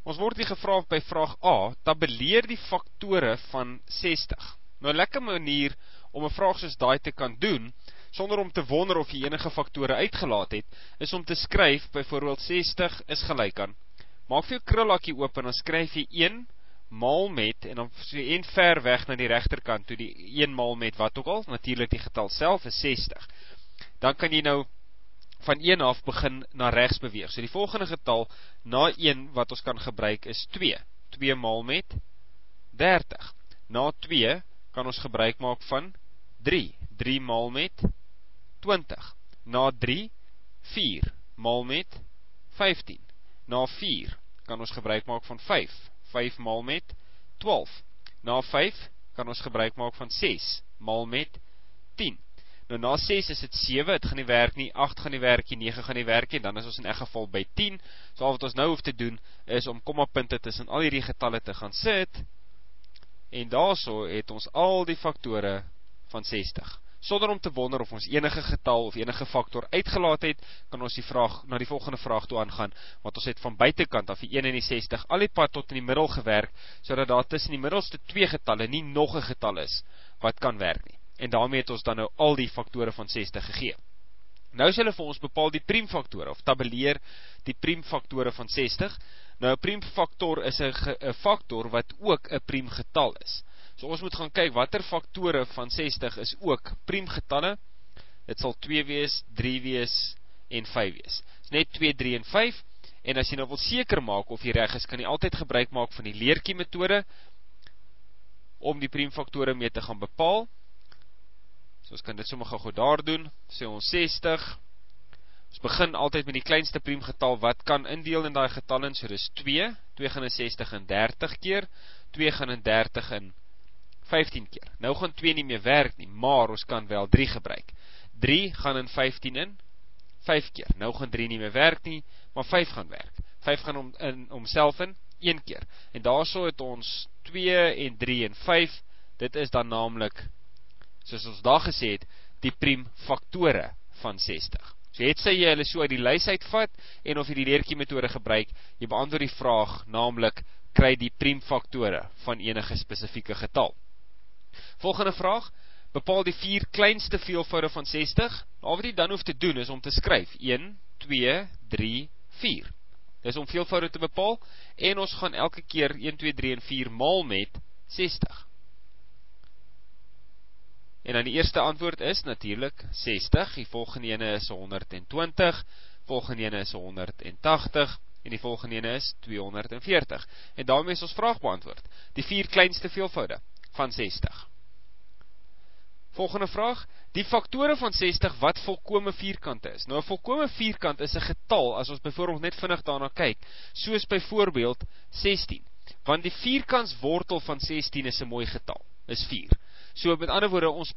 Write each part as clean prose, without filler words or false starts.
Ons word hier gevra by vraag A, tabuleer die faktore van 60. Nou 'n lekker manier om 'n vraag soos daai te kan doen, sonder om te wonder of jy enige faktore uitgelaat het, is om te skryf, byvoorbeeld 60 is gelyk aan, maak vir jou krulhakkie oop en dan skryf jy 1 maal met, en dan so 1 ver weg na die regterkant, toe die 1 maal met wat ook al, natuurlik die getal self is 60. Dan kan jy nou van 1 af begin na regs beweeg. So die volgende getal na 1 wat ons kan gebruik is 2. 2 maal met 30. Na 2 kan ons gebruik maak van 3. 3 maal met 20. Na 3, 4 maal met 15. Na 4 kan ons gebruik maak van 5. 5 maal met 12. Na 5 kan ons gebruik maak van 6 maal met 10. Nou na 6 is dit 7, het gaan nie werk nie, 8 gaan nie werk nie, 9 gaan nie werk nie, dan is ons in elk geval by 10. So al wat ons nou hoef te doen, is om kommapunte tussen al hierdie getalle te gaan sit, en daarso het ons al die faktore van 60. Sonder om te wonder of ons enige getal of enige faktor uitgelaat het, kan ons die vraag, na die volgende vraag toe aangaan, want ons het van buitekant af die 1 en die 60 al die pad tot in die middel gewerk, sodat daar tussen die middelste 2 getalle nie nog 'n getal is, wat kan werk nie. En daarmee het ons dan nou al die faktore van 60 gegee. Nou is hulle vir ons bepaal die priemfaktore, of tabuleer die priemfaktore van 60. Nou, 'n priemfaktor is 'n faktor wat ook 'n priemgetal is. So ons moet gaan kyk, watter faktore van 60 is ook priemgetalle. Dit sal 2 wees, 3 wees, en 5 wees. Dit is net 2, 3 en 5, en as jy nou wil seker maak of jy reg is, kan jy altyd gebruik maak van die leertjie metode, om die priemfaktore mee te gaan bepaal. So ons kan dit sommer gou daar doen, sê ons 60, ons begin altyd met die kleinste priemgetal, wat kan indeel in die getal in, so dis 2, 2 gaan in 60 in 30 keer, 2 gaan in 30 in 15 keer. Nou gaan 2 nie meer werk nie, maar ons kan wel 3 gebruik. 3 gaan in 15 in 5 keer. Nou gaan 3 nie meer werk nie, maar 5 gaan werk. 5 gaan homself in 1 keer. En daarso het ons 2 en 3 en 5, dit is dan naamlik, soos ons daar gesê het, die priemfaktore van 60. So het jy hulle so uit die lys uitvat, en of jy die leertjie metode gebruik, jy beantwoord die vraag, naamlik, kry die priemfaktore van enige spesifieke getal. Volgende vraag, bepaal die 4 kleinste veelvoude van 60. Al wat jy dan hoef te doen is om te skryf 1, 2, 3, 4. Dis om veelvoude te bepaal, en ons gaan elke keer 1, 2, 3 en 4 maal met 60. En dan die eerste antwoord is natuurlik 60, die volgende ene is 120, volgende ene is 180, en die volgende ene is 240. En daarmee is ons vraag beantwoord, die 4 kleinste veelvoude van 60. Volgende vraag, die faktore van 60 wat volkome vierkante is. Nou, 'n volkome vierkant is 'n getal, as ons byvoorbeeld net vinnig daarna kyk, soos byvoorbeeld 16, want die vierkantswortel van 16 is 'n mooi getal, is 4. So met ander woorde, ons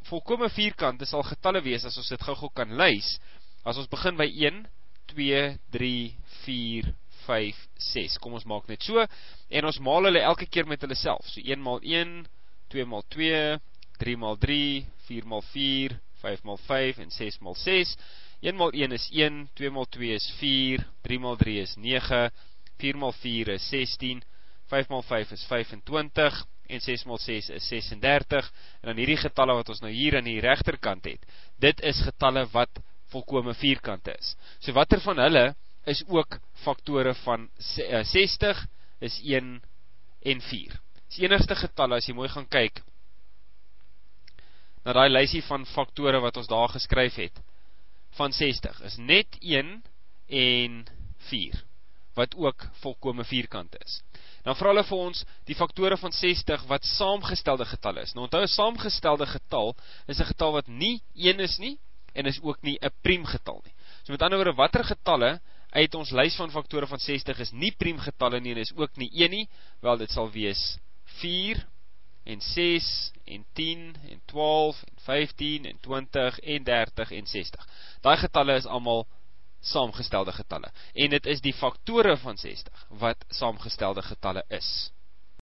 volkome vierkant sal getalle wees, as ons dit gou kan lys, as ons begin by 1, 2, 3, 4, 5, 6, kom ons maak net so, en ons maal hulle elke keer met hulle self, so 1 maal 1, 2 maal 2, 3 maal 3, 4 maal 4, 5 maal 5, en 6 maal 6, 1 maal 1 is 1, 2 maal 2 is 4, 3 maal 3 is 9, 4 maal 4 is 16, 5 maal 5 is 25, en 6 maal 6 is 36, en dan hierdie getalle wat ons nou hier aan die regterkant het, dit is getalle wat volkome vierkante is. So watter van hulle is ook faktore van 60, is 1 en 4. Die enigste getalle, as jy mooi gaan kyk, na die lysie van faktore wat ons daar geskryf het, van 60, is net 1 en 4, wat ook volkome vierkante is. Dan vra hulle vir ons die faktore van 60 wat saamgestelde getalle is. Nou onthou, 'n saamgestelde getal is 'n getal wat nie 1 is nie, en is ook nie 'n priemgetal nie. So met ander woorde, watter getalle uit ons lys van faktore van 60 is nie priemgetalle nie, en is ook nie 1 nie, wel dit sal wees 4, en 6, en 10, en 12, en 15, en 20, en 30, en 60. Daai getalle is almal saamgestelde getalle, en dit is die faktore van 60 wat saamgestelde getalle is.